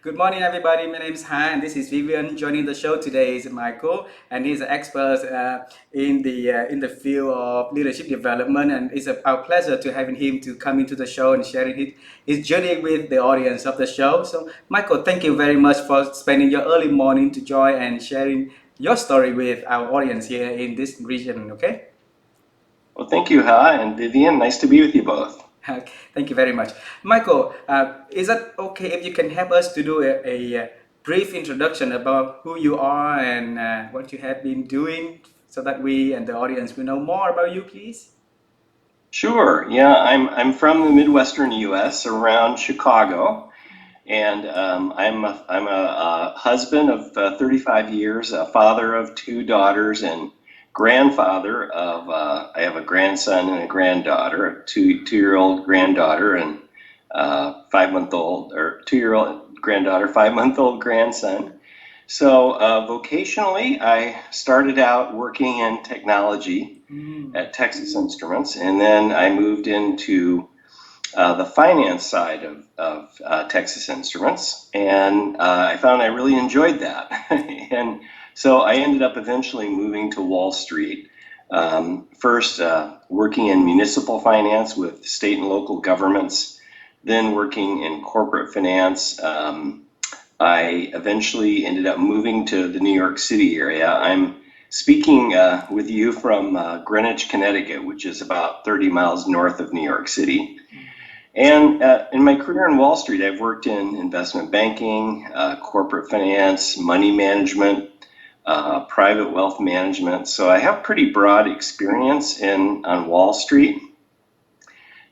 Good morning, everybody. My name is Han, and this is Vivian. Joining the show today is Michael, and he's an expert in the field of leadership development. And it's our pleasure to having him to come into the show and sharing his journey with the audience of the show. So, Michael, thank you very much for spending your early morning to join and sharing your story with our audience here in this region. Okay. Well, thank you, Ha, and Vivian. Nice to be with you both. Okay, thank you very much. Michael, is that okay if you can help us to do a brief introduction about who you are and what you have been doing so that we and the audience will know more about you, please? Sure. Yeah, I'm from the Midwestern U.S. around Chicago, and I'm a husband of 35 years, a father of two daughters, and grandfather of I have a grandson and a granddaughter, a two-year-old granddaughter, and 5 month old or 2 year old granddaughter, 5 month old grandson. So vocationally, I started out working in technology Mm. at Texas Instruments, and then I moved into the finance side of Texas Instruments, and I found I really enjoyed that. And so I ended up eventually moving to Wall Street, first working in municipal finance with state and local governments, then working in corporate finance. I eventually ended up moving to the New York City area. I'm speaking with you from Greenwich, Connecticut, which is about 30 miles north of New York City. And in my career in Wall Street, I've worked in investment banking, corporate finance, money management, private wealth management. So I have pretty broad experience on Wall Street.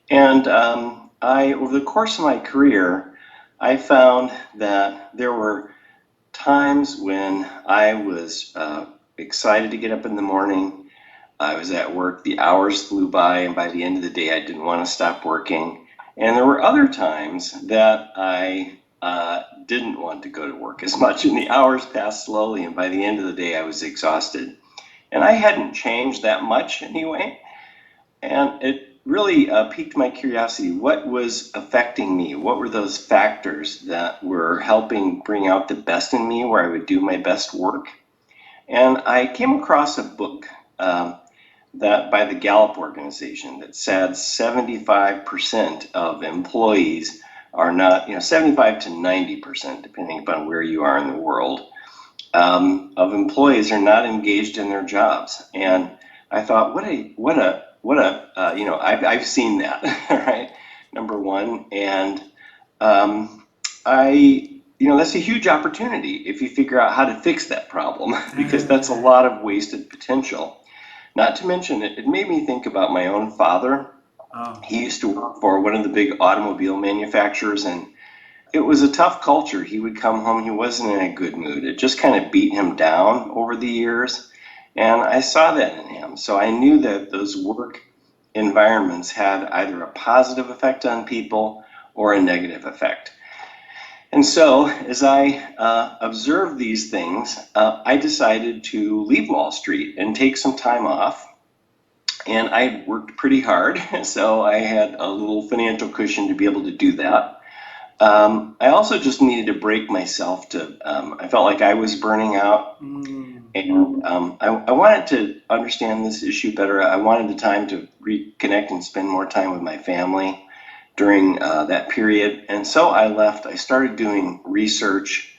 And over the course of my career, I found that there were times when I was excited to get up in the morning. I was at work, the hours flew by, and by the end of the day, I didn't want to stop working. And there were other times that I didn't want to go to work as much, and the hours passed slowly, and by the end of the day, I was exhausted. And I hadn't changed that much anyway. And it really piqued my curiosity. What was affecting me? What were those factors that were helping bring out the best in me where I would do my best work? And I came across a book that by the Gallup organization that said 75% of employees are not, 75 to 90%, depending upon where you are in the world, of employees are not engaged in their jobs. And I thought, I've seen that, right? Number one, and that's a huge opportunity if you figure out how to fix that problem, because that's a lot of wasted potential. Not to mention, it made me think about my own father. Oh. He used to work for one of the big automobile manufacturers, and it was a tough culture. He would come home, he wasn't in a good mood. It just kind of beat him down over the years. And I saw that in him. So I knew that those work environments had either a positive effect on people or a negative effect. And so as I observed these things, I decided to leave Wall Street and take some time off. And I worked pretty hard, so I had a little financial cushion to be able to do that. I also just needed to break myself I felt like I was burning out, Mm. and I wanted to understand this issue better. I wanted the time to reconnect and spend more time with my family during that period. And so I left. I started doing research.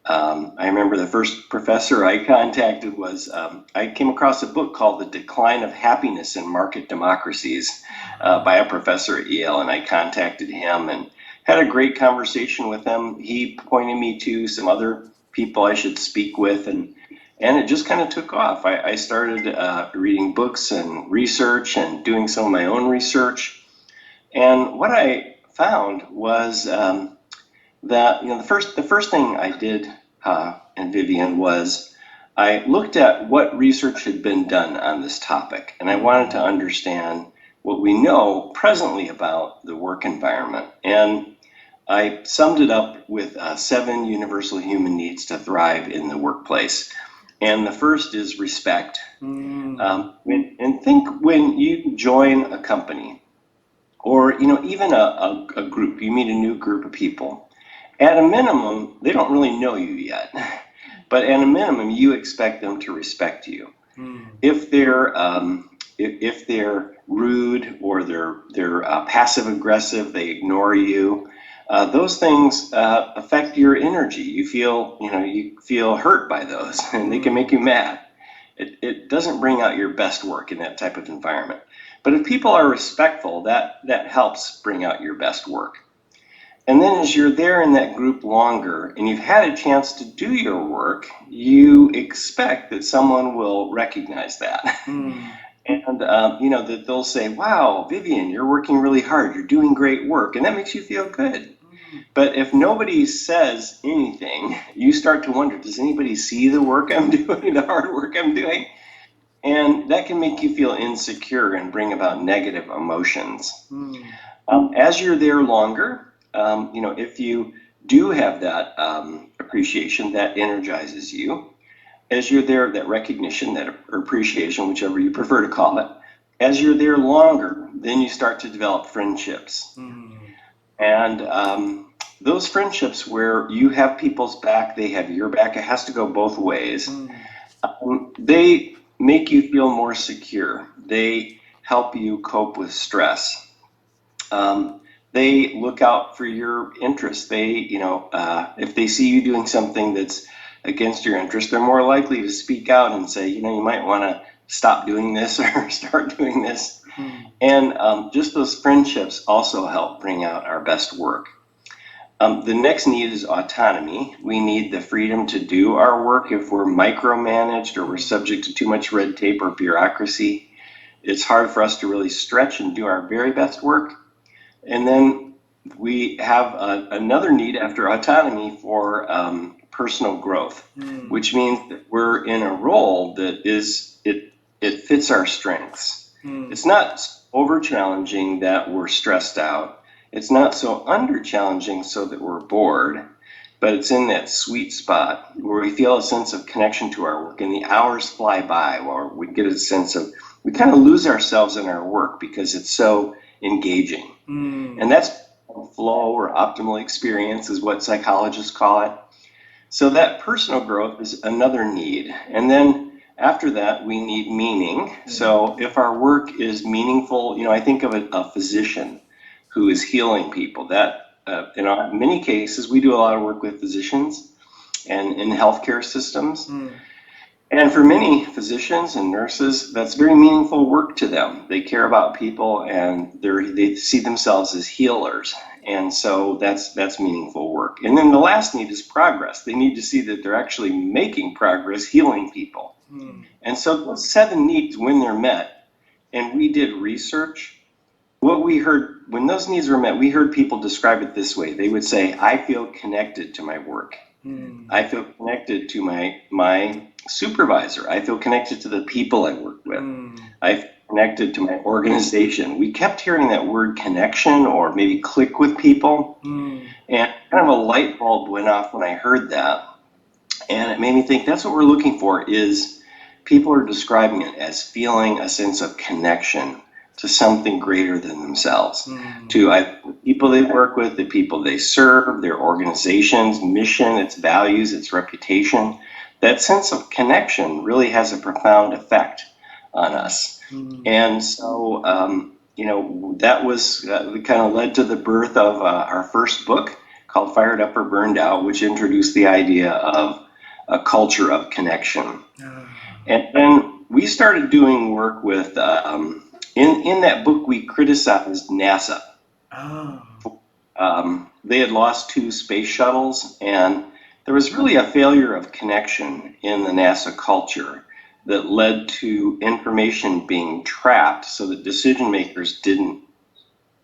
I remember the first professor I contacted was, I came across a book called The Decline of Happiness in Market Democracies by a professor at Yale, and I contacted him and had a great conversation with him. He pointed me to some other people I should speak with, and it just kind of took off. I started reading books and research and doing some of my own research. And what I found was that the first thing I did, and Vivian, was I looked at what research had been done on this topic, and I wanted to understand what we know presently about the work environment. And I summed it up with 7 universal human needs to thrive in the workplace. And the first is respect. Mm. Think when you join a company, or even a group, you meet a new group of people, At a minimum, they don't really know you yet, but at a minimum, you expect them to respect you. If they're rude or they're passive aggressive, they ignore you. Those things affect your energy. You feel hurt by those, and they can make you mad. It doesn't bring out your best work in that type of environment. But if people are respectful, that helps bring out your best work. And then as you're there in that group longer and you've had a chance to do your work, you expect that someone will recognize that. And, that they'll say, wow, Vivian, you're working really hard. You're doing great work. And that makes you feel good. But if nobody says anything, you start to wonder, does anybody see the work I'm doing, the hard work I'm doing? And that can make you feel insecure and bring about negative emotions. As you're there longer, if you do have that appreciation, that energizes you. As you're there, that recognition, that appreciation, whichever you prefer to call it, as you're there longer, then you start to develop friendships. And those friendships where you have people's back, they have your back, it has to go both ways. They make you feel more secure. They help you cope with stress. They look out for your interests. They, if they see you doing something that's against your interest, they're more likely to speak out and say, you might want to stop doing this or start doing this. And just those friendships also help bring out our best work. The next need is autonomy. We need the freedom to do our work. If we're micromanaged or we're subject to too much red tape or bureaucracy, it's hard for us to really stretch and do our very best work. And then we have another need after autonomy for personal growth, which means that we're in a role that it fits our strengths. It's not over challenging that we're stressed out. It's not so under challenging so that we're bored, but it's in that sweet spot where we feel a sense of connection to our work, and the hours fly by, or we get a sense of, we kind of lose ourselves in our work because it's so engaging. And that's flow or optimal experience is what psychologists call it. So that personal growth is another need. And then after that, we need meaning. So if our work is meaningful, I think of a physician who is healing people. That in many cases, we do a lot of work with physicians and in healthcare systems. And for many physicians and nurses, that's very meaningful work to them. They care about people and they see themselves as healers. And so that's meaningful work. And then the last need is progress. They need to see that they're actually making progress, healing people. And so those 7 needs, when they're met, and we did research, what we heard, when those needs were met, we heard people describe it this way. They would say, I feel connected to my work. I feel connected to my supervisor. I feel connected to the people I work with. I feel connected to my organization. We kept hearing that word connection or maybe click with people. And kind of a light bulb went off when I heard that. And it made me think that's what we're looking for, is people are describing it as feeling a sense of connection to something greater than themselves, to the people they work with, the people they serve, their organization's mission, its values, its reputation. That sense of connection really has a profound effect on us. And so, that was kind of led to the birth of our first book called Fired Up or Burned Out, which introduced the idea of a culture of connection. And then we started doing work with in that book, we criticized NASA. They had lost 2 space shuttles, and there was really a failure of connection in the NASA culture that led to information being trapped so that decision makers didn't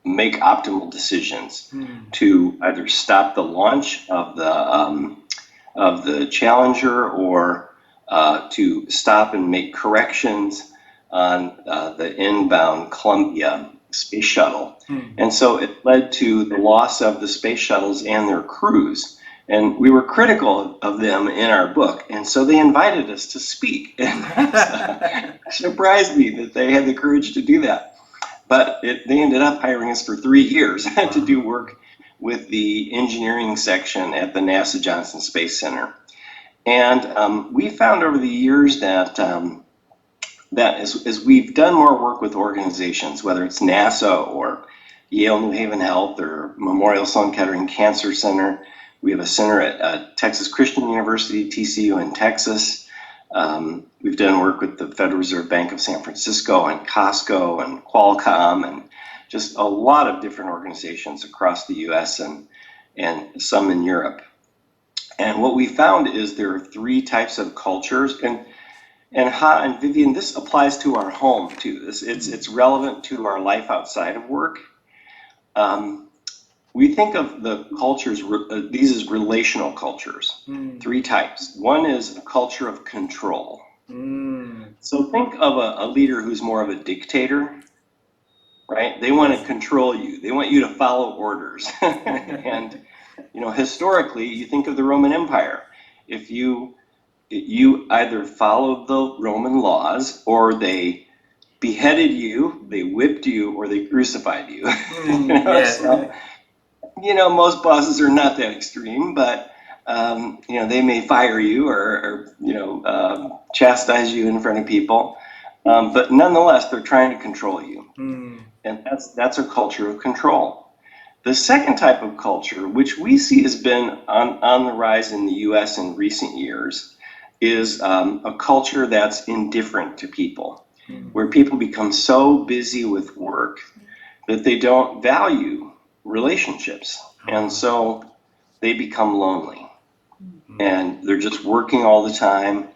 make optimal decisions to either stop the launch of the Challenger or to stop and make corrections on the inbound Columbia space shuttle. And so it led to the loss of the space shuttles and their crews. And we were critical of them in our book. And so they invited us to speak. It surprised me that they had the courage to do that. But they ended up hiring us for 3 years to do work with the engineering section at the NASA Johnson Space Center. And we found over the years that as we've done more work with organizations, whether it's NASA or Yale New Haven Health or Memorial Sloan Kettering Cancer Center, we have a center at Texas Christian University, TCU in Texas. We've done work with the Federal Reserve Bank of San Francisco and Costco and Qualcomm and just a lot of different organizations across the US and some in Europe. And what we found is there are three types of cultures, and Vivian, this applies to our home too. It's relevant to our life outside of work. We think of the cultures, these as relational cultures, three types. One is a culture of control. So think of a leader who's more of a dictator, right? They want to control you. They want you to follow orders. And, historically, you think of the Roman Empire. If you either followed the Roman laws, or they beheaded you, they whipped you, or they crucified you. Yes. So, most bosses are not that extreme, but they may fire you or chastise you in front of people, but nonetheless, they're trying to control you, and that's a culture of control. The second type of culture, which we see has been on the rise in the U.S. in recent years, is a culture that's indifferent to people, where people become so busy with work that they don't value relationships, and so they become lonely, and they're just working all the time.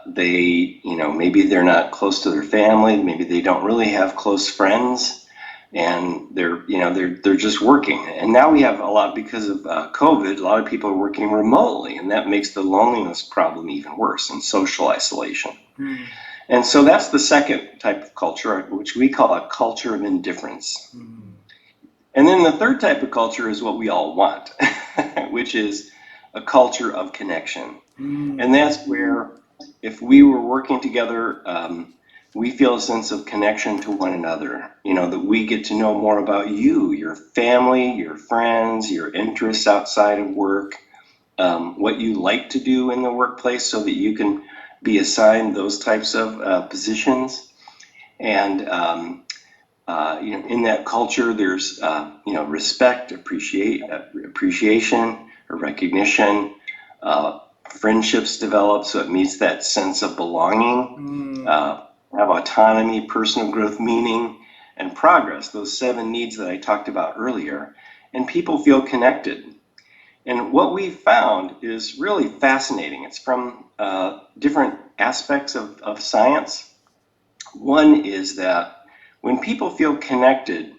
Maybe they're not close to their family, maybe they don't really have close friends, and they're just working. And now we have a lot, because of COVID, a lot of people are working remotely, and that makes the loneliness problem even worse, and social isolation. And so that's the second type of culture, which we call a culture of indifference. And then the third type of culture is what we all want, which is a culture of connection. And that's where, if we were working together, we feel a sense of connection to one another, that we get to know more about you, your family, your friends, your interests outside of work, what you like to do in the workplace, so that you can be assigned those types of positions. And in that culture, there's respect, appreciation, or recognition. Friendships develop, so it meets that sense of belonging. Have autonomy, personal growth, meaning, and progress. Those 7 needs that I talked about earlier, and people feel connected. And what we found is really fascinating. It's from different aspects of science. One is that when people feel connected,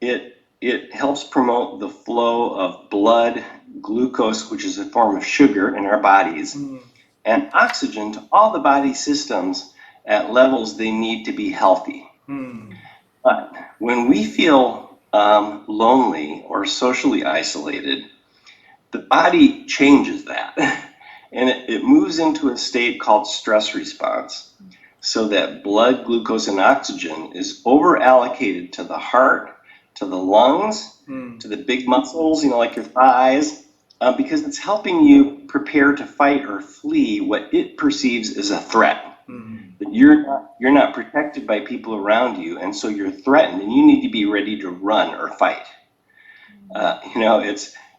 it helps promote the flow of blood, glucose, which is a form of sugar in our bodies, and oxygen to all the body systems at levels they need to be healthy. But when we feel lonely or socially isolated, the body changes that, and it moves into a state called stress response, so that blood, glucose, and oxygen is over allocated to the heart, to the lungs, to the big muscles, like your thighs, because it's helping you prepare to fight or flee what it perceives as a threat. That you're not protected by people around you, and so you're threatened, and you need to be ready to run or fight.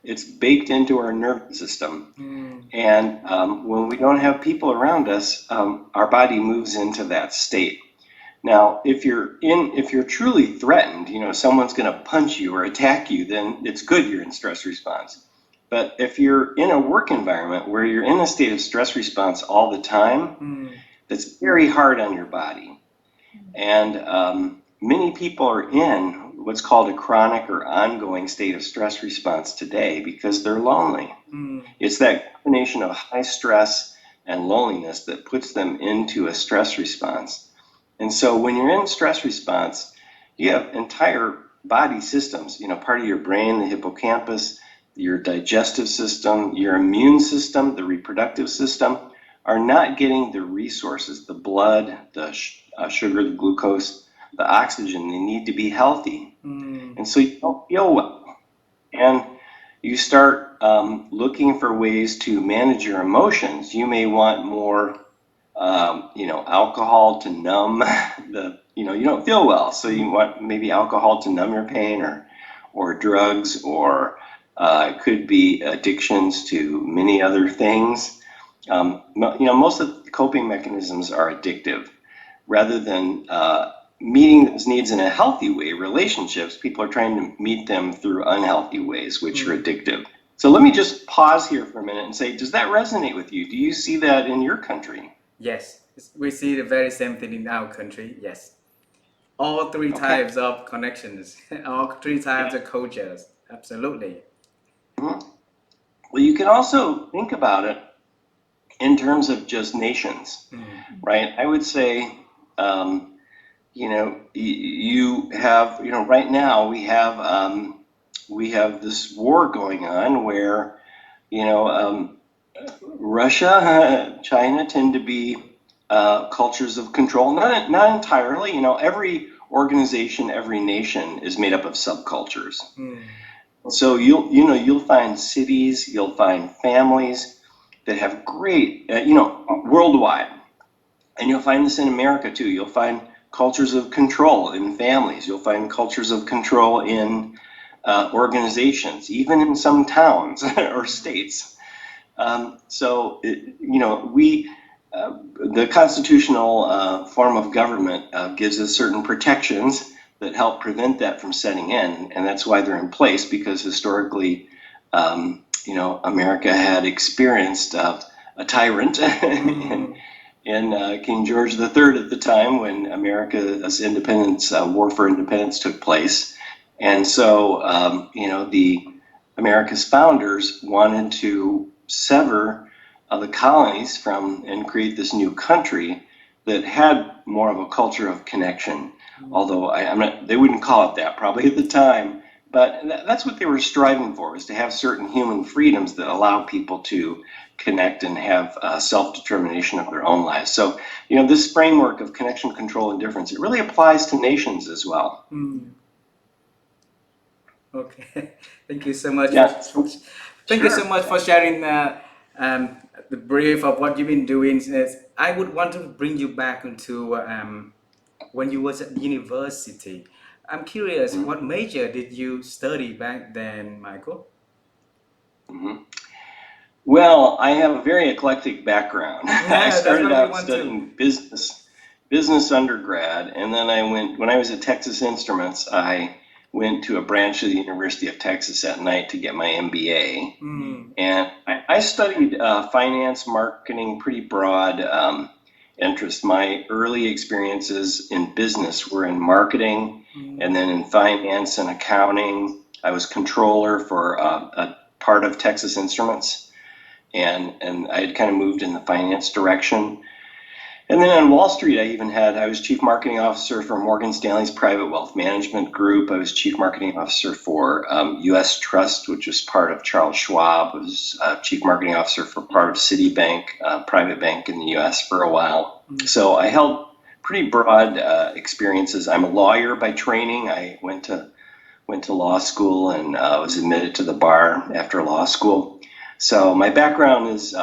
It's baked into our nervous system, and when we don't have people around us, our body moves into that state. Now, if you're truly threatened, someone's going to punch you or attack you, then it's good you're in stress response. But if you're in a work environment where you're in a state of stress response all the time, that's very hard on your body. And many people are in what's called a chronic or ongoing state of stress response today because they're lonely. It's that combination of high stress and loneliness that puts them into a stress response. And so when you're in stress response, you have entire body systems, part of your brain, the hippocampus, your digestive system, your immune system, the reproductive system, are not getting the resources, the blood, the sugar, the glucose, the oxygen they need to be healthy. And so you don't feel well. and you start looking for ways to manage your emotions. You may want more, alcohol to numb you don't feel well, so you want maybe alcohol to numb your pain, or drugs, or it could be addictions to many other things. Most of the coping mechanisms are addictive. Rather than meeting those needs in a healthy way, relationships, people are trying to meet them through unhealthy ways, which are addictive. So let me just pause here for a minute and say, does that resonate with you? Do you see that in your country? Yes, we see the very same thing in our country. Yes, all three Okay. types of connections, all three types Yeah. of cultures. Absolutely. Mhm. Well, you can also think about it in terms of just nations, right? I would say, you have, right now we have this war going on where, Russia, China tend to be cultures of control. Not entirely. Every organization, every nation is made up of subcultures. So you'll find cities, you'll find families that have great, worldwide, and you'll find this in America too. You'll find cultures of control in families. You'll find cultures of control in organizations, even in some towns or states. The constitutional form of government gives us certain protections that help prevent that from setting in, and that's why they're in place, because historically, America had experienced a tyrant in King George III at the time when America's independence, war for independence took place. And so, the America's founders wanted to sever the colonies from and create this new country that had more of a culture of connection. Although they wouldn't call it that probably at the time, but that's what they were striving for, was to have certain human freedoms that allow people to connect and have self-determination of their own lives. So, this framework of connection, control, and difference, it really applies to nations as well. Okay, thank you so much Yeah, thank you so sure. much for sharing the brief of what you've been doing. I would want to bring you back into when you was at university. I'm curious, Mhm. what major did you study back then, Michael? Mhm. Well, I have a very eclectic background. I Yeah, that's started what we out want to. studying business undergrad, and then when I was at Texas Instruments, I went to a branch of the University of Texas at night to get my MBA. And I studied finance, marketing, pretty broad interest. My early experiences in business were in marketing, and then in finance and accounting. I was controller for a part of Texas Instruments, and I had kind of moved in the finance direction. And then on Wall Street, I was chief marketing officer for Morgan Stanley's private wealth management group. I was chief marketing officer for U.S. Trust, which was part of Charles Schwab. I was chief marketing officer for part of Citibank, private bank in the U.S. for a while. So I held pretty broad experiences. I'm a lawyer by training. I went to law school and was admitted to the bar after law school. So my background is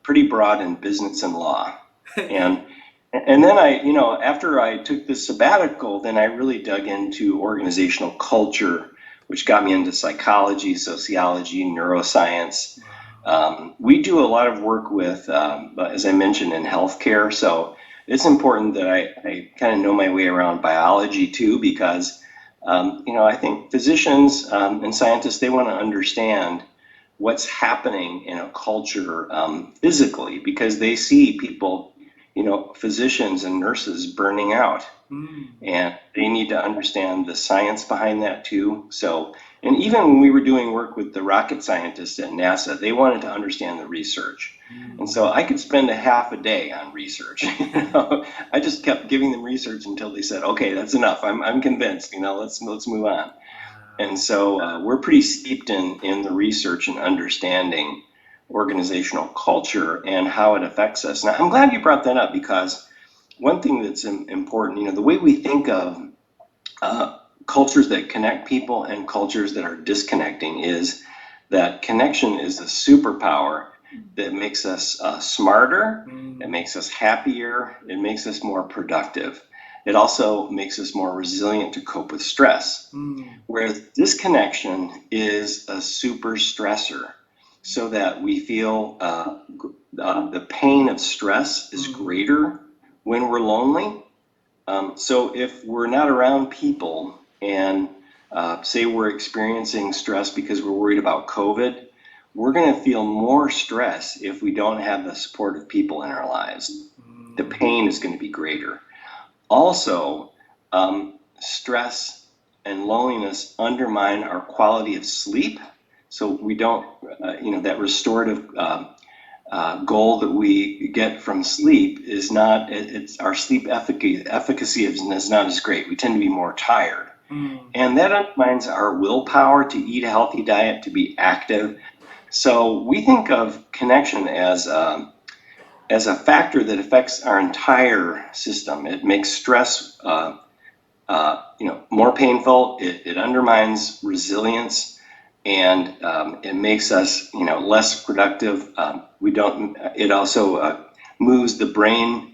pretty broad in business and law. And then after I took this sabbatical, then I really dug into organizational culture, which got me into psychology, sociology, neuroscience. We do a lot of work with, as I mentioned, in healthcare. So it's important that I kind of know my way around biology too, because, I think physicians and scientists, they want to understand what's happening in a culture physically, because they see people, physicians and nurses burning out, and they need to understand the science behind that too. So, and even when we were doing work with the rocket scientists at NASA, they wanted to understand the research. And so I could spend a half a day on research. I just kept giving them research until they said, okay, that's enough. I'm convinced, let's move on. And so we're pretty steeped in the research and understanding organizational culture and how it affects us. Now, I'm glad you brought that up, because one thing that's important, the way we think of cultures that connect people and cultures that are disconnecting is that connection is a superpower that makes us smarter, it makes us happier, it makes us more productive. It also makes us more resilient to cope with stress. Whereas disconnection is a super stressor, so that we feel the pain of stress is greater when we're lonely. So if we're not around people and say we're experiencing stress because we're worried about COVID, we're going to feel more stress if we don't have the support of people in our lives. The pain is going to be greater. Also, stress and loneliness undermine our quality of sleep. So we don't, that restorative goal that we get from sleep is not, it's our sleep efficacy is not as great. We tend to be more tired. And that undermines our willpower to eat a healthy diet, to be active. So we think of connection as a factor that affects our entire system. It makes stress more painful. It undermines resilience, and it makes us less productive. It also moves the brain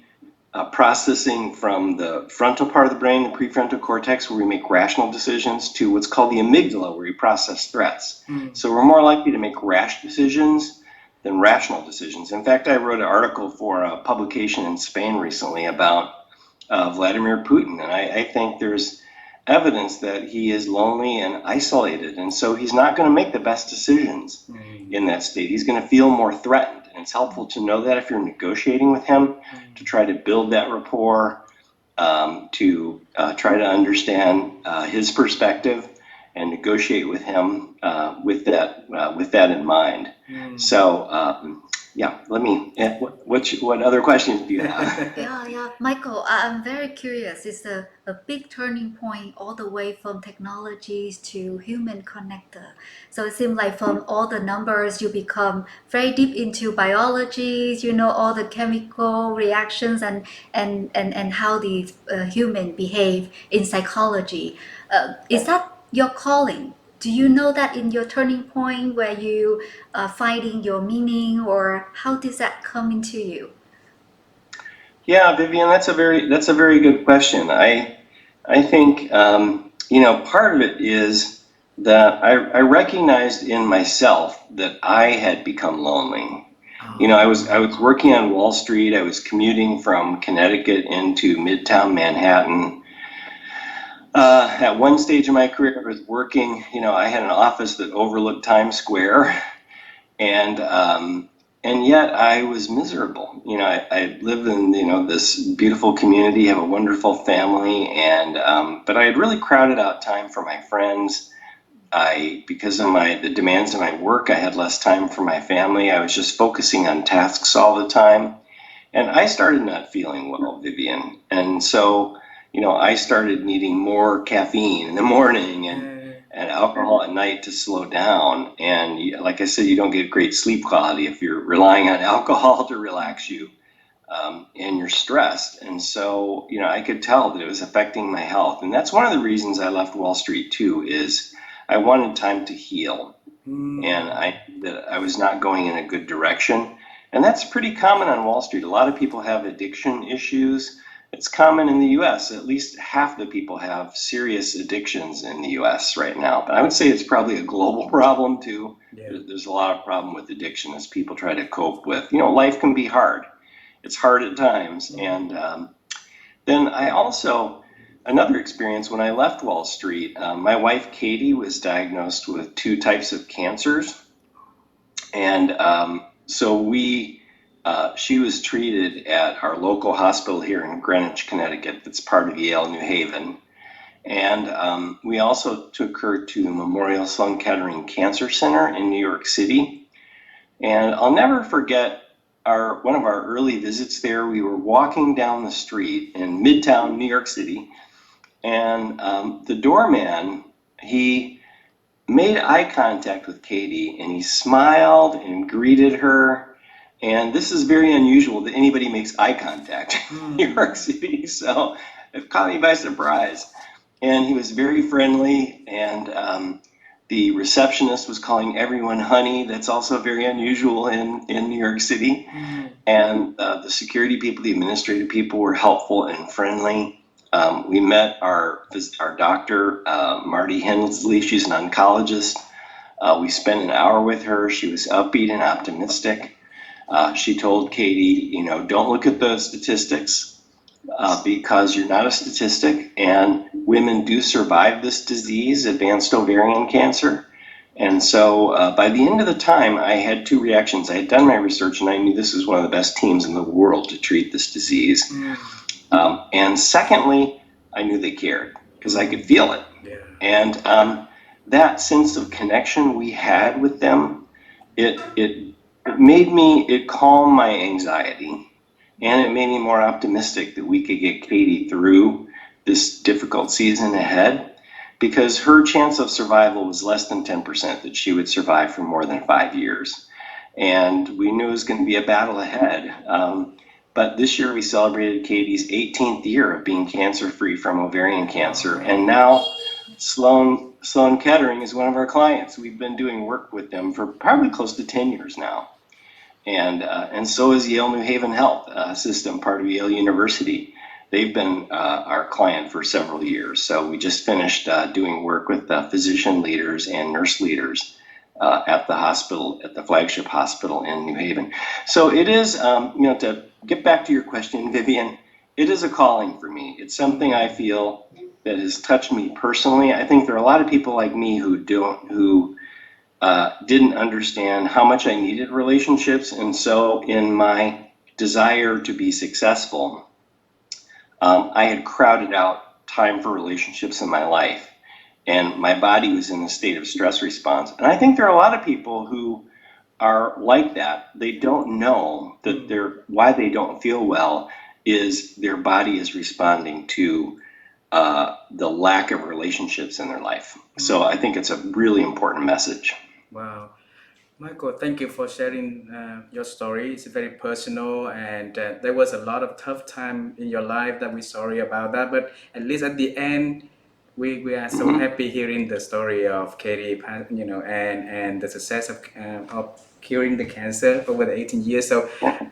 processing from the frontal part of the brain, the prefrontal cortex, where we make rational decisions, to what's called the amygdala, where we process threats. So we're more likely to make rash decisions than rational decisions. In fact, I wrote an article for a publication in Spain recently about Vladimir Putin, and I think there's evidence that he is lonely and isolated, and so he's not going to make the best decisions in that state. He's going to feel more threatened, and it's helpful to know that if you're negotiating with him, to try to build that rapport, to try to understand his perspective and negotiate with him with that in mind. So what other questions do you have? Yeah, Michael, I'm very curious. It's a big turning point all the way from technologies to human connector. So it seems like from all the numbers, you become very deep into biology, all the chemical reactions and how the human behave in psychology. Is that your calling? Do you know that in your turning point where you are finding your meaning, or how does that come into you? Yeah, Vivian, that's a very good question. I think part of it is that I recognized in myself that I had become lonely. I was working on Wall Street. I was commuting from Connecticut into Midtown Manhattan. At one stage in my career, I was working. I had an office that overlooked Times Square, and yet I was miserable. I lived in this beautiful community, have a wonderful family, and but I had really crowded out time for my friends. Because of the demands of my work, I had less time for my family. I was just focusing on tasks all the time, and I started not feeling well, Vivian. And so, I started needing more caffeine in the morning and alcohol at night to slow down. And like I said, you don't get great sleep quality if you're relying on alcohol to relax you, and you're stressed. And so, I could tell that it was affecting my health. And that's one of the reasons I left Wall Street too, is I wanted time to heal. And I was not going in a good direction. And that's pretty common on Wall Street. A lot of people have addiction issues. It's common in the US. At least half the people have serious addictions in the US right now. But I would say it's probably a global problem too. Yeah. There's a lot of problem with addiction as people try to cope with. Life can be hard. It's hard at times. And then I also, another experience when I left Wall Street, my wife Katie was diagnosed with 2 types of cancers. And so she was treated at our local hospital here in Greenwich, Connecticut, that's part of Yale New Haven. And we also took her to the Memorial Sloan Kettering Cancer Center in New York City. And I'll never forget one of our early visits there. We were walking down the street in Midtown, New York City, and the doorman, he made eye contact with Katie, and he smiled and greeted her. And this is very unusual that anybody makes eye contact in New York City, so it caught me by surprise. and he was very friendly, and the receptionist was calling everyone honey. That's also very unusual in New York City. And the security people, the administrative people were helpful and friendly. We met our doctor, Marty Hensley. She's an oncologist. We spent an hour with her. She was upbeat and optimistic. She told Katie, don't look at the statistics because you're not a statistic, and women do survive this disease, advanced ovarian cancer. And so by the end of the time, I had two reactions. I had done my research, and I knew this was one of the best teams in the world to treat this disease. And secondly, I knew they cared because I could feel it. Yeah. And that sense of connection we had with them, it calmed my anxiety, and it made me more optimistic that we could get Katie through this difficult season ahead, because her chance of survival was less than 10% that she would survive for more than 5 years. And we knew it was going to be a battle ahead. But this year we celebrated Katie's 18th year of being cancer-free from ovarian cancer. And now Sloan Kettering is one of our clients. We've been doing work with them for probably close to 10 years now. And so is Yale New Haven Health System, part of Yale University. They've been our client for several years. So we just finished doing work with physician leaders and nurse leaders at the hospital, at the flagship hospital in New Haven. So it is, to get back to your question, Vivian, it is a calling for me. It's something I feel that has touched me personally. I think there are a lot of people like me who didn't understand how much I needed relationships. And so in my desire to be successful, I had crowded out time for relationships in my life, and my body was in a state of stress response. And I think there are a lot of people who are like that. They don't know that why they don't feel well is their body is responding to the lack of relationships in their life. So I think it's a really important message. Wow. Michael, thank you for sharing your story. It's very personal, and there was a lot of tough time in your life that we're sorry about that. But at least at the end, we are so happy hearing the story of Katie, and the success of curing the cancer over the 18 years.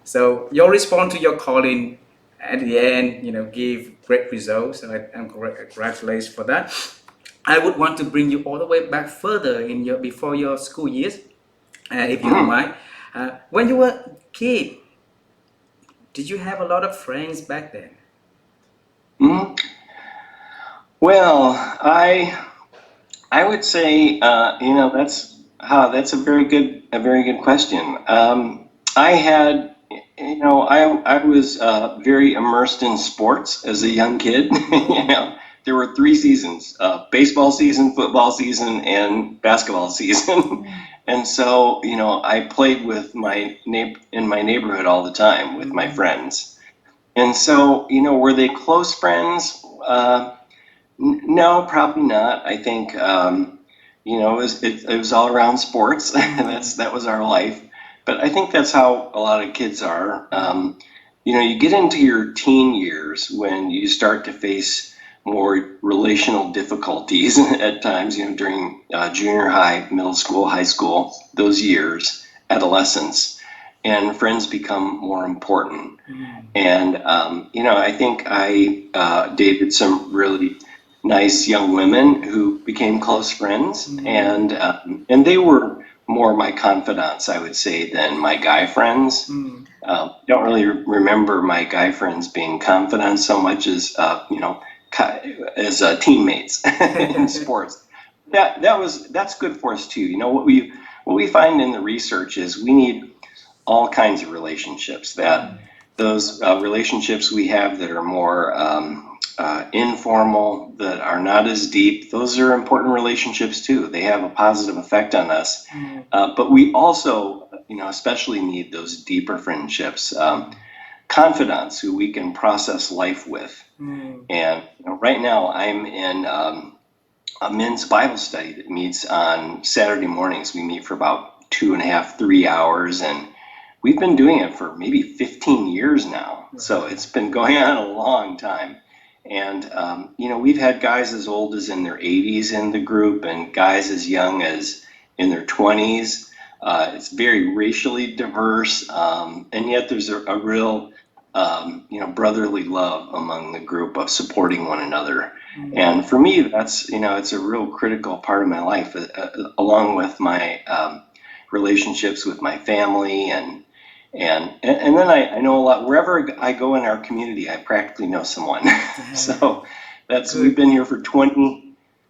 So your response to your calling at the end, give great results. So I'm congratulations for that. I would want to bring you all the way back further before your school years. If you don't mind. When you were a kid, did you have a lot of friends back then? Well, I would say that's a very good question. I had I was very immersed in sports as a young kid. There were 3 seasons: baseball season, football season, and basketball season. And so, I played with in my neighborhood all the time with my friends. And so, were they close friends? No, probably not. I think, it was all around sports. That was our life. But I think that's how a lot of kids are. You get into your teen years when you start to face more relational difficulties at times, during junior high, middle school, high school, those years, adolescence, and friends become more important. And, I think I dated some really nice young women who became close friends, and they were more my confidants, I would say, than my guy friends. Don't really remember my guy friends being confidants so much as, as teammates in sports. That's good for us too. What we find in the research is we need all kinds of relationships. That those relationships we have that are more informal, that are not as deep, those are important relationships too. They have a positive effect on us. But we also, especially need those deeper friendships. Confidants who we can process life with. And right now I'm in a men's Bible study that meets on Saturday mornings. We meet for about 2.5, 3 hours, and we've been doing it for maybe 15 years now. So it's been going on a long time. And, we've had guys as old as in their 80s in the group and guys as young as in their 20s. It's very racially diverse, and yet there's a real, brotherly love among the group of supporting one another. And for me, that's, it's a real critical part of my life, along with my relationships with my family and then I know a lot. Wherever I go in our community, I practically know someone. So we've been here for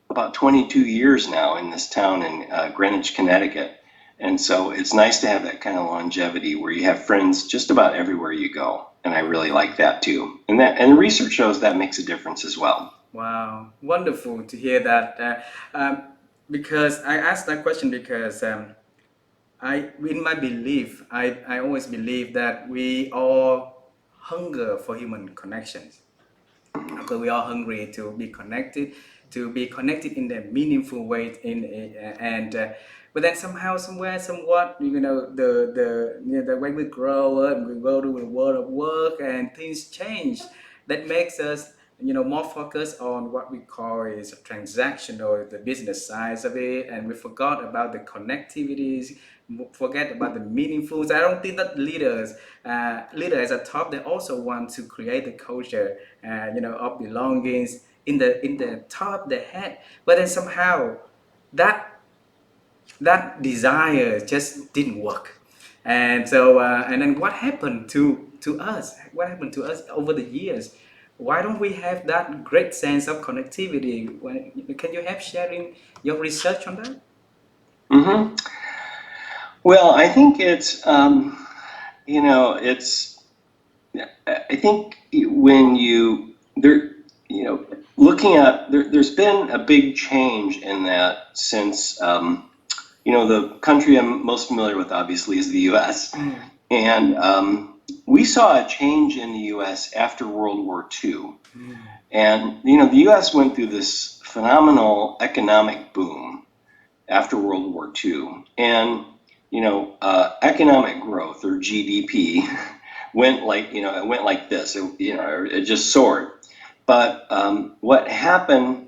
about 22 years now in this town in Greenwich, Connecticut. And so it's nice to have that kind of longevity where you have friends just about everywhere you go. And I really like that too. And research shows that makes a difference as well. Wow, wonderful to hear that. Because I asked that question because in my belief, I always believe that we all hunger for human connections. Because we are hungry to be connected in a meaningful way. But then somehow, somewhere, somewhat, the way we grow up, we go to the world of work, and things change. That makes us, more focused on what we call is transactional, the business side of it, and we forgot about the connectivities, forget about the meaningful. So I don't think that leaders at top, they also want to create the culture, of belongings in the top of the head. But then somehow that desire just didn't work. And so and then what happened to us? What happened to us over the years? Why don't we have that great sense of connectivity? Can you help sharing your research on that? Mm-hmm. Well, I think it's, I think when looking at, there's been a big change in that since, the country I'm most familiar with, obviously, is the U.S. And we saw a change in the U.S. after World War II. And, the U.S. went through this phenomenal economic boom after World War II. And, economic growth, or GDP, went like this. It just soared. But what happened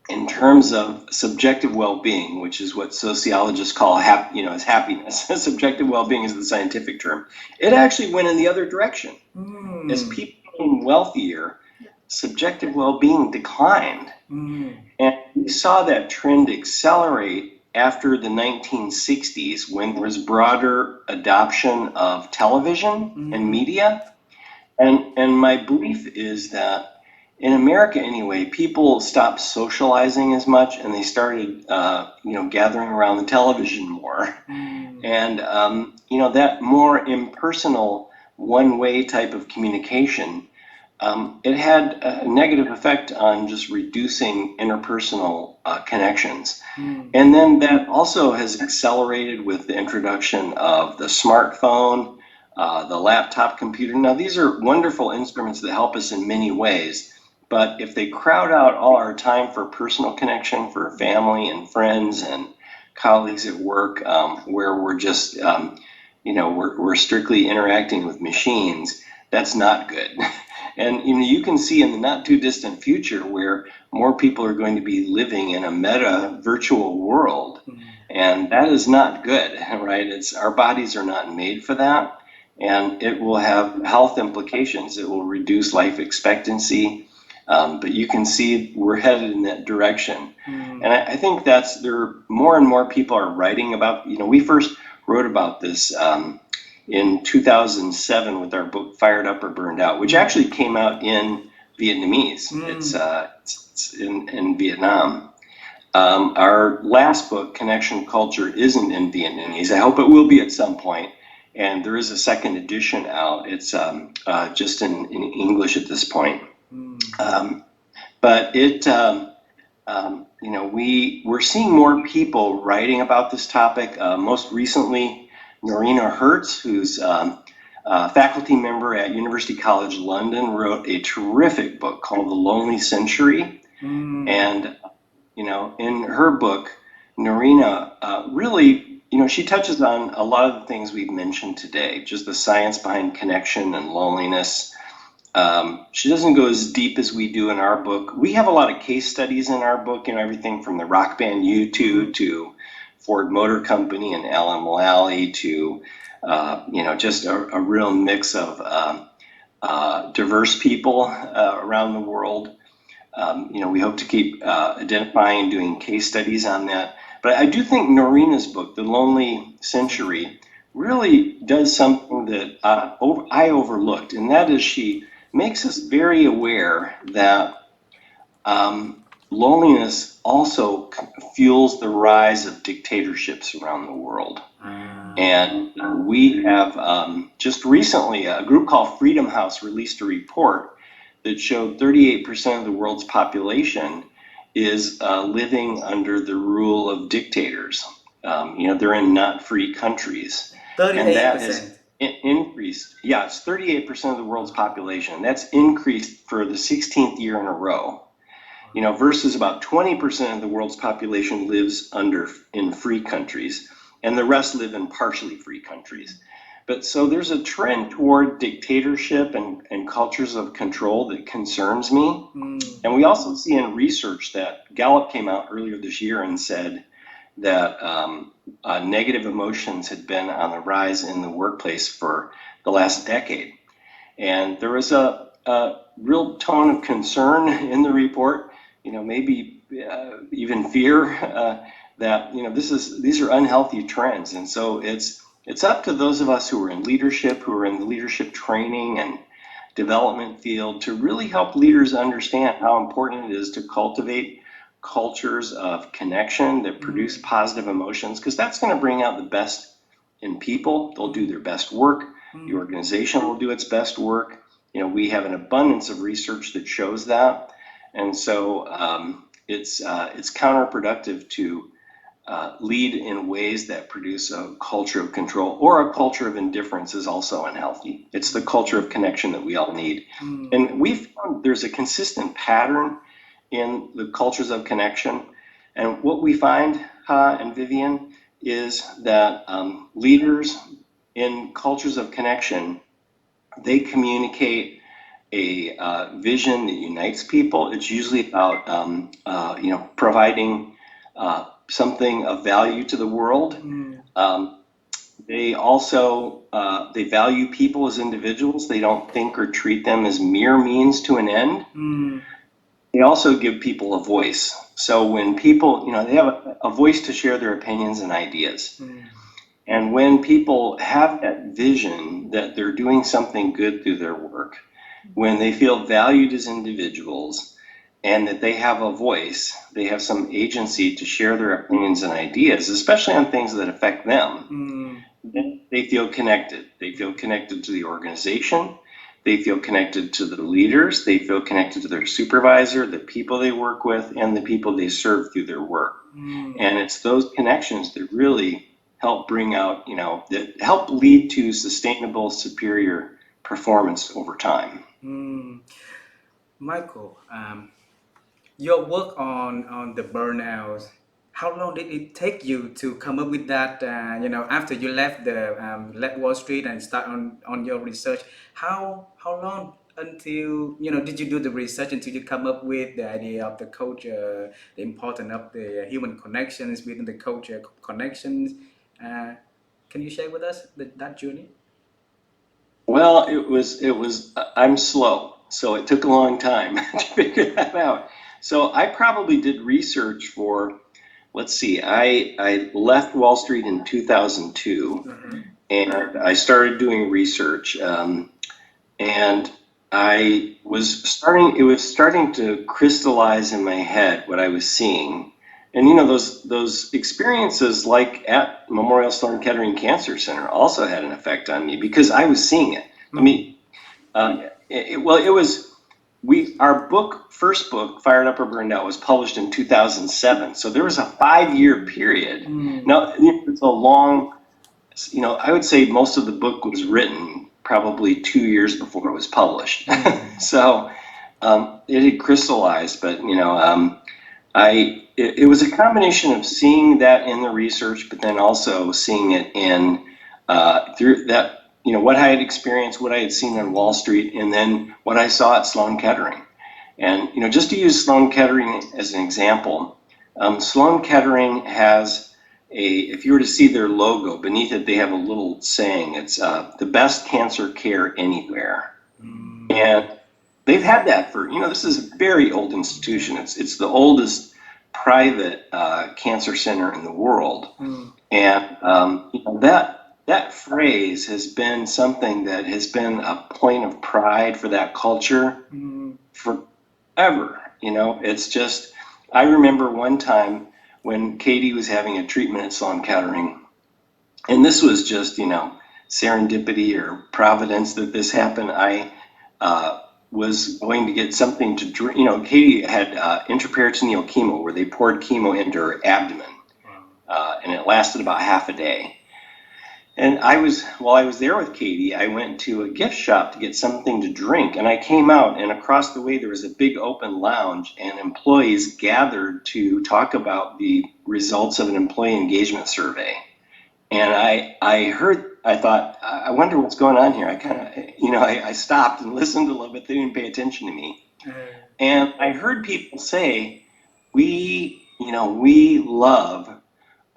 in terms of subjective well-being, which is what sociologists call as happiness, subjective well-being is the scientific term. It actually went in the other direction. As people became wealthier, subjective well-being declined. And we saw that trend accelerate after the 1960s, when there was broader adoption of television and media. And my belief is that in America anyway, people stopped socializing as much, and they started, gathering around the television more. And, that more impersonal, one-way type of communication, it had a negative effect on just reducing interpersonal connections. And then that also has accelerated with the introduction of the smartphone, the laptop computer. Now, these are wonderful instruments that help us in many ways. But if they crowd out all our time for personal connection, for family and friends and colleagues at work, where we're just, we're strictly interacting with machines, that's not good. And you can see in the not too distant future where more people are going to be living in a meta virtual world. And that is not good, right? Our bodies are not made for that. And it will have health implications. It will reduce life expectancy. But you can see we're headed in that direction. And I think more and more people are writing about, we first wrote about this in 2007 with our book Fired Up or Burned Out, which actually came out in Vietnamese. It's in Vietnam. Our last book, Connection Culture, isn't in Vietnamese. I hope it will be at some point. And there is a second edition out. It's just in English at this point. But we're seeing more people writing about this topic. Most recently, Norina Hertz, who's a faculty member at University College London, wrote a terrific book called The Lonely Century. And, in her book, Norina really, she touches on a lot of the things we've mentioned today, just the science behind connection and loneliness. she doesn't go as deep as we do in our book. We have a lot of case studies in our book, everything from the rock band U2 to Ford Motor Company and Alan Mullally to, just a real mix of diverse people around the world. We hope to keep identifying and doing case studies on that. But I do think Noreena's book, The Lonely Century, really does something that I overlooked, and that is she makes us very aware that loneliness also fuels the rise of dictatorships around the world. And we have just recently, a group called Freedom House released a report that showed 38% of the world's population is living under the rule of dictators. They're in not free countries. 38%. And that is increased. Yeah, it's 38% of the world's population. That's increased for the 16th year in a row. Versus about 20% of the world's population lives in free countries, and the rest live in partially free countries. But so there's a trend toward dictatorship and cultures of control that concerns me. And we also see in research that Gallup came out earlier this year and said that negative emotions had been on the rise in the workplace for the last decade. And there was a real tone of concern in the report, maybe even fear that, these are unhealthy trends. And so it's up to those of us who are in leadership, who are in the leadership training and development field, to really help leaders understand how important it is to cultivate cultures of connection that produce positive emotions, because that's going to bring out the best in people. They'll do their best work. The organization will do its best work. We have an abundance of research that shows that. And so it's counterproductive to lead in ways that produce a culture of control, or a culture of indifference is also unhealthy. It's the culture of connection that we all need. And we found there's a consistent pattern in the cultures of connection. And what we find, Ha and Vivian, is that leaders in cultures of connection, they communicate a vision that unites people. It's usually about providing something of value to the world. They also they value people as individuals. They don't think or treat them as mere means to an end. They also give people a voice. So when people, they have a voice to share their opinions and ideas. And when people have that vision that they're doing something good through their work, when they feel valued as individuals and that they have a voice, they have some agency to share their opinions and ideas, especially on things that affect them, then they feel connected. They feel connected to the organization. They feel connected to the leaders. They feel connected to their supervisor, the people they work with, and the people they serve through their work. And it's those connections that really help bring out, that help lead to sustainable, superior performance over time. Michael, your work on the burnout, how long did it take you to come up with that? After you left left Wall Street and start on your research, how long until did you do the research until you come up with the idea of the culture, the importance of the human connections within the culture connections? Can you share with us that journey? Well, it was. I'm slow, so it took a long time to figure that out. So I probably did research for, let's see, I left Wall Street in 2002, and I started doing research, and it was starting to crystallize in my head what I was seeing. And those experiences, like at Memorial Sloan Kettering Cancer Center, also had an effect on me because I was seeing it. I mean, our first book, Fired Up or Burned Out, was published in 2007. So there was a 5-year period. Now, it's a long, I would say most of the book was written probably 2 years before it was published. So it had crystallized, but, it was a combination of seeing that in the research, but then also seeing it in through that what I had experienced, what I had seen on Wall Street, and then what I saw at Sloan Kettering. And just to use Sloan Kettering as an example, Sloan Kettering has if you were to see their logo, beneath it they have a little saying. It's the best cancer care anywhere. And they've had that for, this is a very old institution. It's the oldest private cancer center in the world. And that phrase has been something that has been a point of pride for that culture forever. It's just, I remember one time when Katie was having a treatment at Sloan Kettering, and this was just, serendipity or providence that this happened. I was going to get something to drink. Katie had intraperitoneal chemo, where they poured chemo into her abdomen, and it lasted about half a day. And while I was there with Katie, I went to a gift shop to get something to drink, and I came out, and across the way there was a big open lounge, and employees gathered to talk about the results of an employee engagement survey. And I thought, I wonder what's going on here. I kind of, I stopped and listened a little bit. They didn't pay attention to me. And I heard people say, we love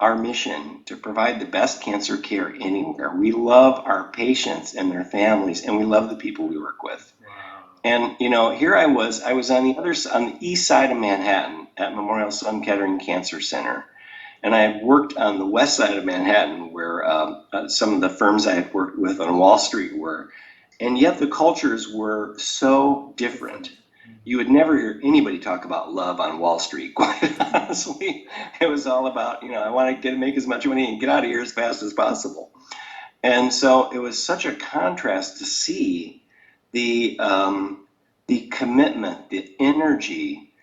our mission to provide the best cancer care anywhere. We love our patients and their families, and we love the people we work with. Wow. And here I was on the east side of Manhattan at Memorial Sloan Kettering Cancer Center, and I had worked on the west side of Manhattan, where some of the firms I had worked with on Wall Street were, and yet the cultures were so different. You would never hear anybody talk about love on Wall Street, quite honestly. It was all about, I want to make as much money and get out of here as fast as possible. And so it was such a contrast to see the commitment, the energy,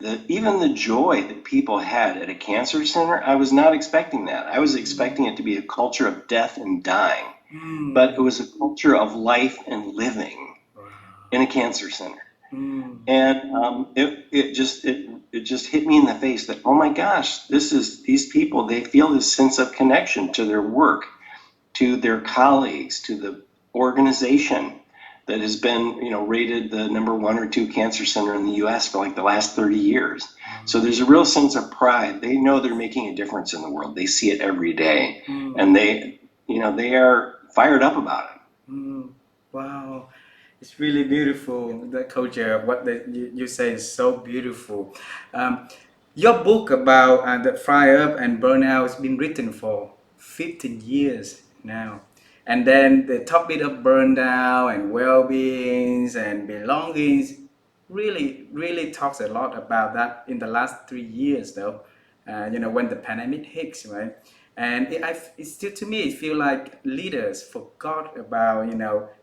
even the joy that people had at a cancer center. I was not expecting that. I was expecting it to be a culture of death and dying, but it was a culture of life and living in a cancer center. And it just hit me in the face that, oh my gosh, these people, they feel this sense of connection to their work, to their colleagues, to the organization that has been, rated the number 1 or 2 cancer center in the U.S. for like the last 30 years. So there's a real sense of pride. They know they're making a difference in the world. They see it every day, and they are fired up about it. Wow. It's really beautiful, the culture. What you say is so beautiful. Your book about the fire up and burnout has been written for 15 years now. And then the topic of burnout and well-beings and belongings really talks a lot about that in the last 3 years, though. When the pandemic hits, right? And it still, to me, it feels like leaders forgot about,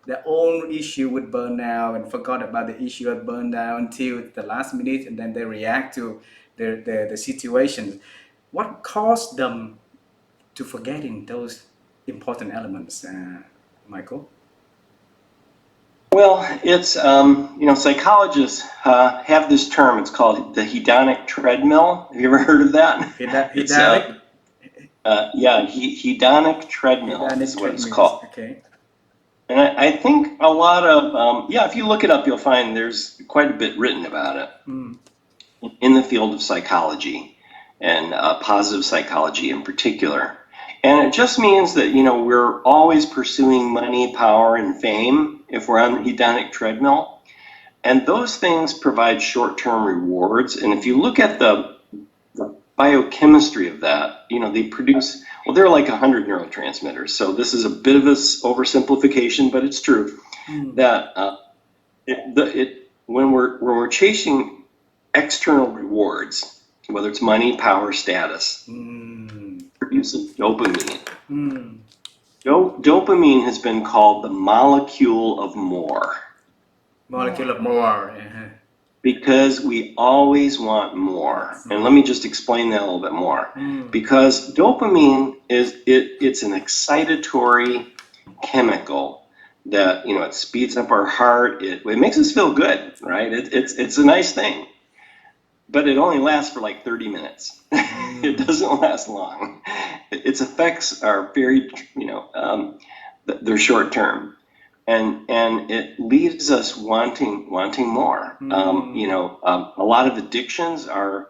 their own issue with burnout and forgot about the issue of burnout until the last minute, and then they react to the situation. What caused them to forgetting those important elements, Michael? Well, it's, psychologists have this term. It's called the hedonic treadmill. Have you ever heard of that? Hedonic? Hedonic treadmill is what it's called. Okay. And I think a lot of, if you look it up, you'll find there's quite a bit written about it in the field of psychology and positive psychology in particular. And it just means that, we're always pursuing money, power, and fame if we're on the hedonic treadmill. And those things provide short-term rewards. And if you look at the biochemistry of that, they produce, they're like 100 neurotransmitters. So this is a bit of an oversimplification, but it's true that when we're chasing external rewards, whether it's money, power, status, produces dopamine. Dopamine has been called the molecule of more. Molecule of more. Because we always want more. And let me just explain that a little bit more. Because dopamine it's an excitatory chemical that, it speeds up our heart. It makes us feel good, right? It's a nice thing. But it only lasts for like 30 minutes. It doesn't last long. Its effects are very, they're short term, and it leaves us wanting more. A lot of addictions are,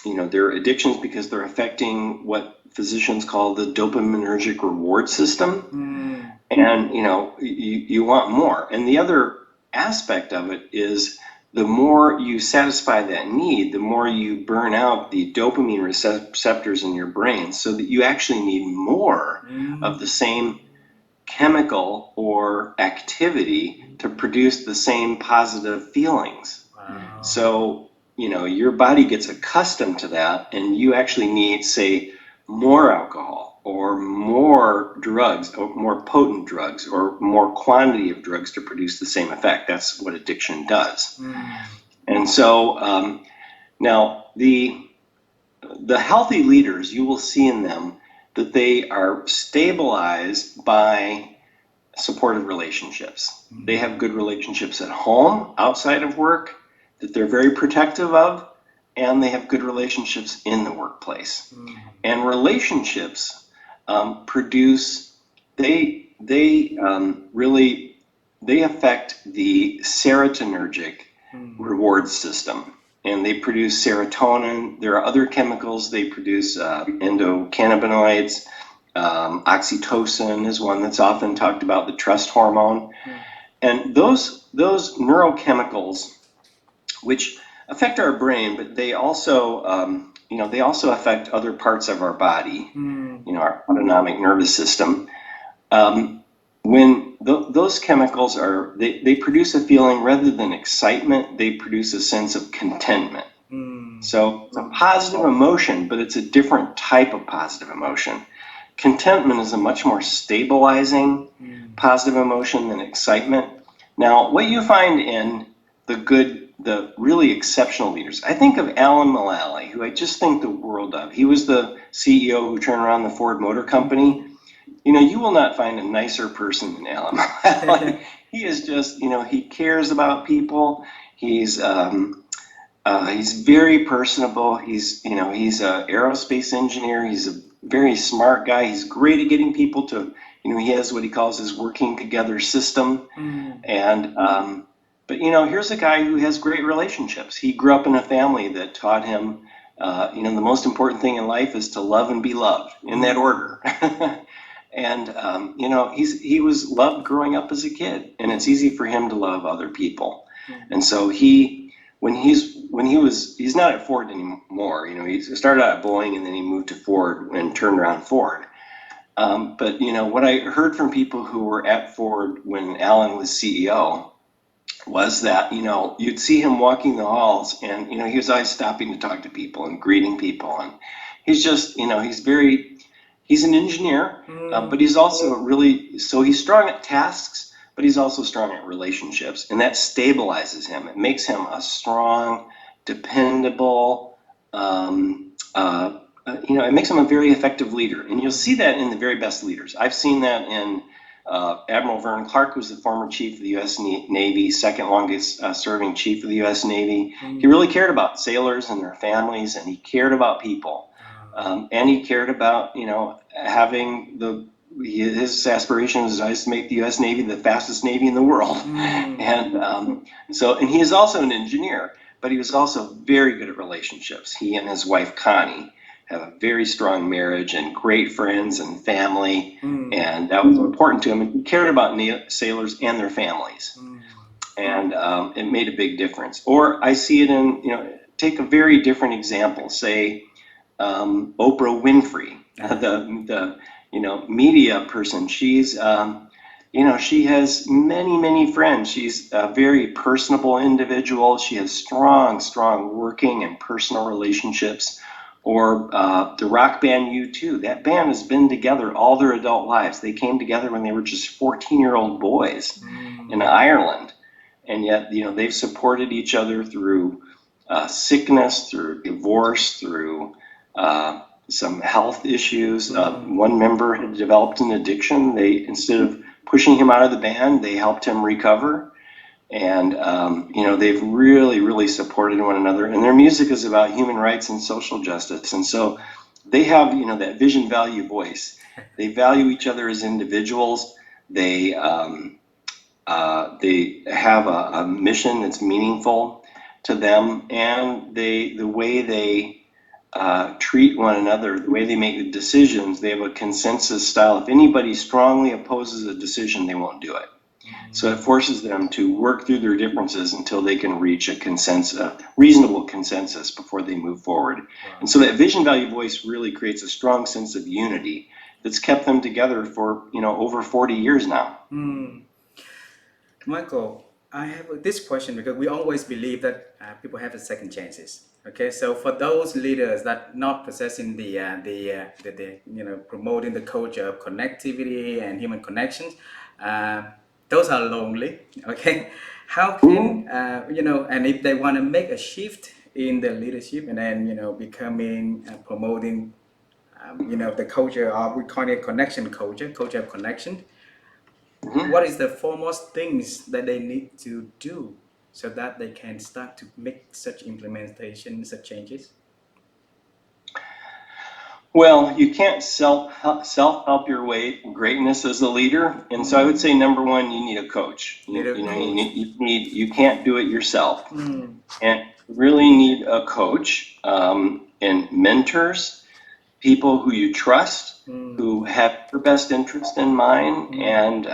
they're addictions because they're affecting what physicians call the dopaminergic reward system, and you want more. And the other aspect of it is, the more you satisfy that need, the more you burn out the dopamine receptors in your brain, so that you actually need more of the same chemical or activity to produce the same positive feelings. Wow. So, your body gets accustomed to that, and you actually need, say, more alcohol or more drugs, or more potent drugs, or more quantity of drugs to produce the same effect. That's what addiction does. And so now the healthy leaders, you will see in them that they are stabilized by supportive relationships. They have good relationships at home, outside of work, that they're very protective of, and they have good relationships in the workplace. And relationships produce, they affect the serotonergic reward system, and they produce serotonin. There are other chemicals they produce, endocannabinoids. Oxytocin is one that's often talked about, the trust hormone. And those neurochemicals, which affect our brain, but they also affect other parts of our body, our autonomic nervous system. When those chemicals they produce a feeling, rather than excitement, they produce a sense of contentment. So it's a positive emotion, but it's a different type of positive emotion. Contentment is a much more stabilizing positive emotion than excitement. Now, what you find in the really exceptional leaders, I think of Alan Mulally, who I just think the world of. He was the CEO who turned around the Ford Motor Company. You will not find a nicer person than Alan Mulally. He is just, he cares about people. He's very personable. He's an aerospace engineer. He's a very smart guy. He's great at getting people to, he has what he calls his working together system. And, but here's a guy who has great relationships. He grew up in a family that taught him, the most important thing in life is to love and be loved, in that order. And, he was loved growing up as a kid, and it's easy for him to love other people. And so he's not at Ford anymore. He started out at Boeing, and then he moved to Ford and turned around Ford. But what I heard from people who were at Ford when Alan was CEO was that you'd see him walking the halls, and he was always stopping to talk to people and greeting people, and he's just he's an engineer, but he's also he's strong at tasks, but he's also strong at relationships, and that stabilizes him. It makes him a strong, dependable, it makes him a very effective leader. And you'll see that in the very best leaders. I've seen that in Admiral Vernon Clark, who's the former chief of the U.S. Navy, second longest serving chief of the U.S. Navy. He really cared about sailors and their families, and he cared about people. And he cared about, having his aspiration was always to make the U.S. Navy the fastest Navy in the world. And he is also an engineer, but he was also very good at relationships. He and his wife, Connie, have a very strong marriage and great friends and family. And that was important to him. And he cared about sailors and their families. And it made a big difference. Or I see it in, take a very different example, say, Oprah Winfrey, the media person. She's she has many friends. She's a very personable individual. She has strong working and personal relationships. Or the rock band U2. That band has been together all their adult lives. They came together when they were just 14-year-old boys in Ireland, and yet they've supported each other through sickness, through divorce, through some health issues. One member had developed an addiction. They, instead of pushing him out of the band, they helped him recover. And, they've really supported one another. And their music is about human rights and social justice. And so they have, that vision, value, voice. They value each other as individuals. They have a mission that's meaningful to them, and the way they treat one another, the way they make the decisions, they have a consensus style. If anybody strongly opposes a decision, they won't do it. So it forces them to work through their differences until they can reach a reasonable consensus before they move forward. And so that vision, value, voice really creates a strong sense of unity that's kept them together for, over 40 years now. Michael, I have this question because we always believe that people have a second chances. Okay, so for those leaders that not possessing promoting the culture of connectivity and human connections, those are lonely. Okay, how can and if they want to make a shift in their leadership and then becoming promoting the culture of, we call it connection culture of connection. What is the foremost things that they need to do so that they can start to make such implementation, such changes? Well, you can't self-help your way to greatness as a leader, and so I would say number one, you need a coach. You can't do it yourself, and you really need a coach and mentors, people who you trust, who have your best interest in mind, and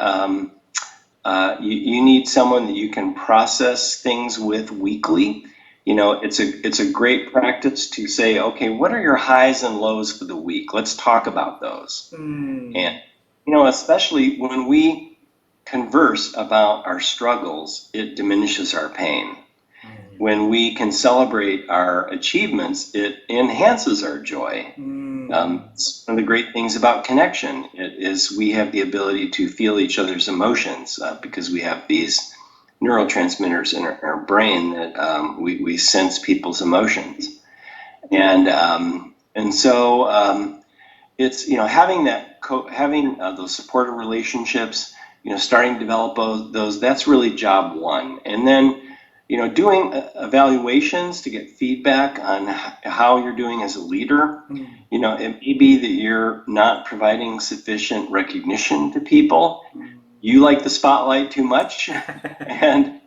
you need someone that you can process things with weekly. It's a great practice to say, okay, what are your highs and lows for the week? Let's talk about those. And, especially when we converse about our struggles, it diminishes our pain. When we can celebrate our achievements, it enhances our joy. One of the great things about connection is we have the ability to feel each other's emotions because we have these neurotransmitters in our brain that we sense people's emotions, and so it's having those supportive relationships, starting to develop those. That's really job one, and then doing evaluations to get feedback on how you're doing as a leader. It may be that you're not providing sufficient recognition to people. You like the spotlight too much. And,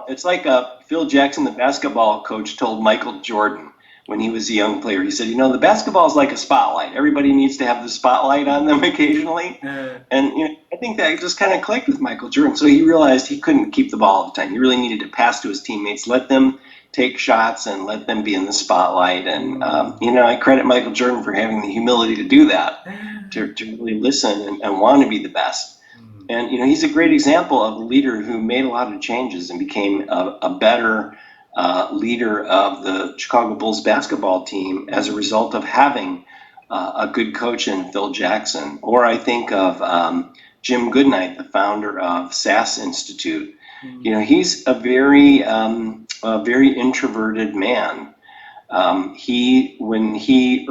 it's like Phil Jackson, the basketball coach, told Michael Jordan when he was a young player. He said, the basketball is like a spotlight. Everybody needs to have the spotlight on them occasionally. And, I think that just kind of clicked with Michael Jordan. So he realized he couldn't keep the ball all the time. He really needed to pass to his teammates, let them take shots and let them be in the spotlight. And, I credit Michael Jordan for having the humility to do that, to really listen and want to be the best. And, he's a great example of a leader who made a lot of changes and became a better leader of the Chicago Bulls basketball team as a result of having a good coach in Phil Jackson. Or I think of Jim Goodnight, the founder of SAS Institute. He's a very introverted man. When he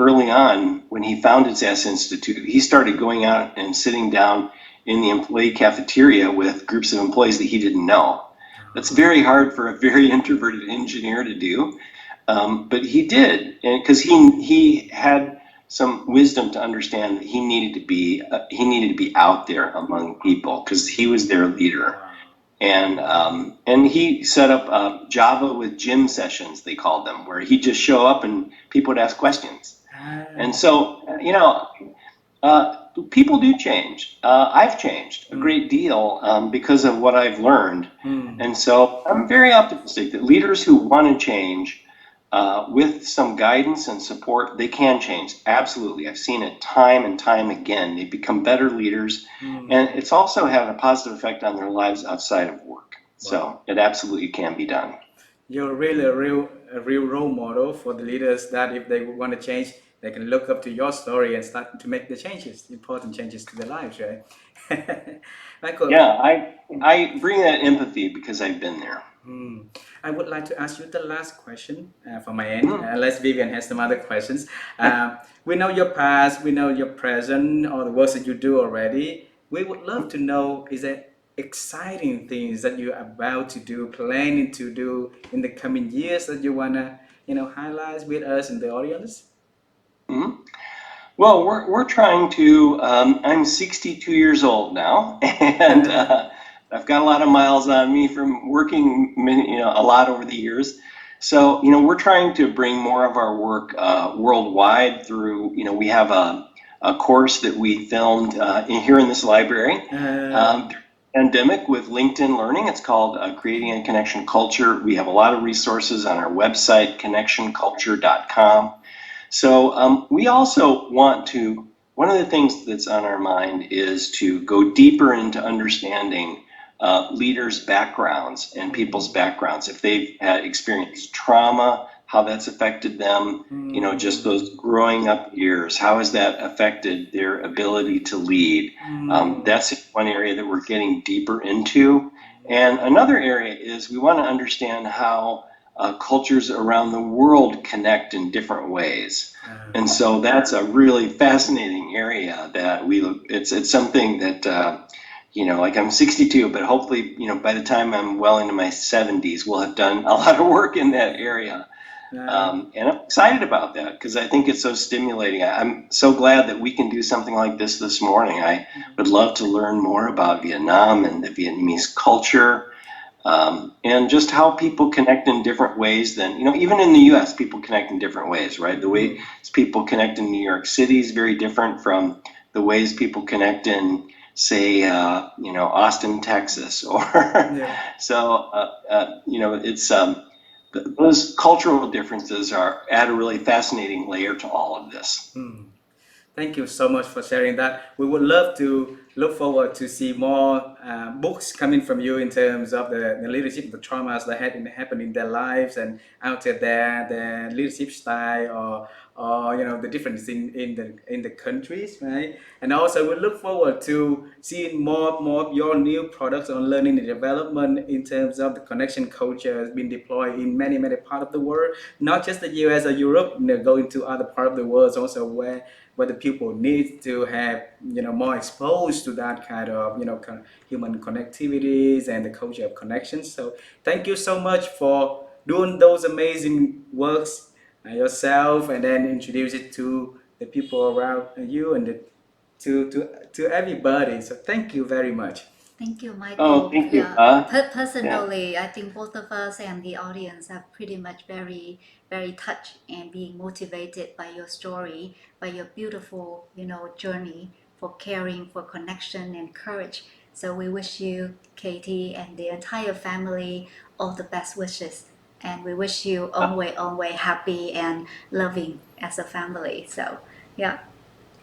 founded SAS Institute, he started going out and sitting down in the employee cafeteria with groups of employees that he didn't know. That's very hard for a very introverted engineer to do, but he did, because he had some wisdom to understand that he needed to be out there among people because he was their leader. And he set up Java with Jim sessions, they called them, where he'd just show up and people would ask questions. And so, people do change. I've changed a great deal because of what I've learned. And so I'm very optimistic that leaders who want to change with some guidance and support, they can change. Absolutely. I've seen it time and time again. They become better leaders. And it's also had a positive effect on their lives outside of work. Wow. So it absolutely can be done. You're really a real role model for the leaders that if they want to change, they can look up to your story and start to make the changes, important changes to their lives, right? Michael. Yeah, I bring that empathy because I've been there. I would like to ask you the last question from my end, unless Vivian has some other questions. We know your past, we know your present, all the work that you do already. We would love to know, is there exciting things that you're about to do, planning to do in the coming years that you want to, highlight with us and the audience? Well, we're trying to. I'm 62 years old now, and I've got a lot of miles on me from working, a lot over the years. So, we're trying to bring more of our work worldwide through. We have a course that we filmed here in this library. Uh, During the pandemic with LinkedIn Learning. It's called Creating a Connection Culture. We have a lot of resources on our website, connectionculture.com. So we also want to, one of the things that's on our mind is to go deeper into understanding leaders' backgrounds and people's backgrounds. If they've had experienced trauma, how that's affected them, just those growing up years, how has that affected their ability to lead? That's one area that we're getting deeper into. And another area is we want to understand how cultures around the world connect in different ways. And so that's a really fascinating area that we look, it's something that, like I'm 62, but hopefully, by the time I'm well into my 70s, we'll have done a lot of work in that area. And I'm excited about that because I think it's so stimulating. I'm so glad that we can do something like this morning. I would love to learn more about Vietnam and the Vietnamese culture. And just how people connect in different ways than, even in the US, people connect in different ways, right? The way people connect in New York City is very different from the ways people connect in, say, Austin, Texas, or so, it's those cultural differences add a really fascinating layer to all of this. Thank you so much for sharing that. We would love to look forward to see more books coming from you in terms of the leadership, the traumas that had happened in their lives and out there, their leadership style, or the difference in the countries, right? And also we look forward to seeing more of your new products on learning and development in terms of the connection culture has been deployed in many parts of the world, not just the US or Europe, going to other parts of the world also where the people need to have more exposed to that kind of human connectivities and the culture of connections. So thank you so much for doing those amazing works yourself, and then introduce it to the people around you and to everybody. So thank you very much. Thank you, Michael. Oh, thank you. Personally, I think both of us and the audience are pretty much very, very touched and being motivated by your story, by your beautiful, journey for caring, for connection and courage. So we wish you, Katie, and the entire family all the best wishes. And we wish you always happy and loving as a family. So, yeah.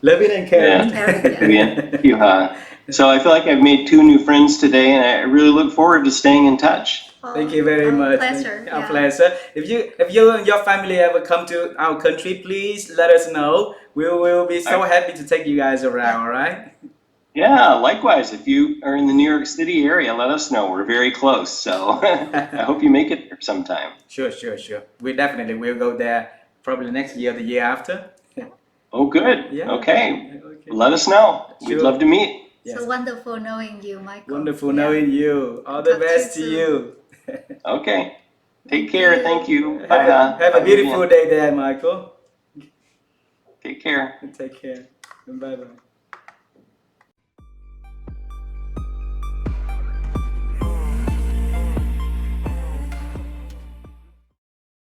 Loving and caring. Thank you. So I feel like I've made 2 new friends today, and I really look forward to staying in touch. Thank you very much. Pleasure. Our pleasure. If you and your family ever come to our country, please let us know. We will be so happy to take you guys around. All right. Yeah, likewise. If you are in the New York City area, let us know. We're very close. So I hope you make it there sometime. Sure. We definitely will go there probably next year, the year after. Oh, good. Yeah. Okay. Let us know. We'd love to meet. Yes. So wonderful knowing you, Michael. Wonderful knowing you. All the best to you. Okay. Take care. Thank you. Bye. Have a beautiful day there, Michael. Take care. Take care. Bye-bye.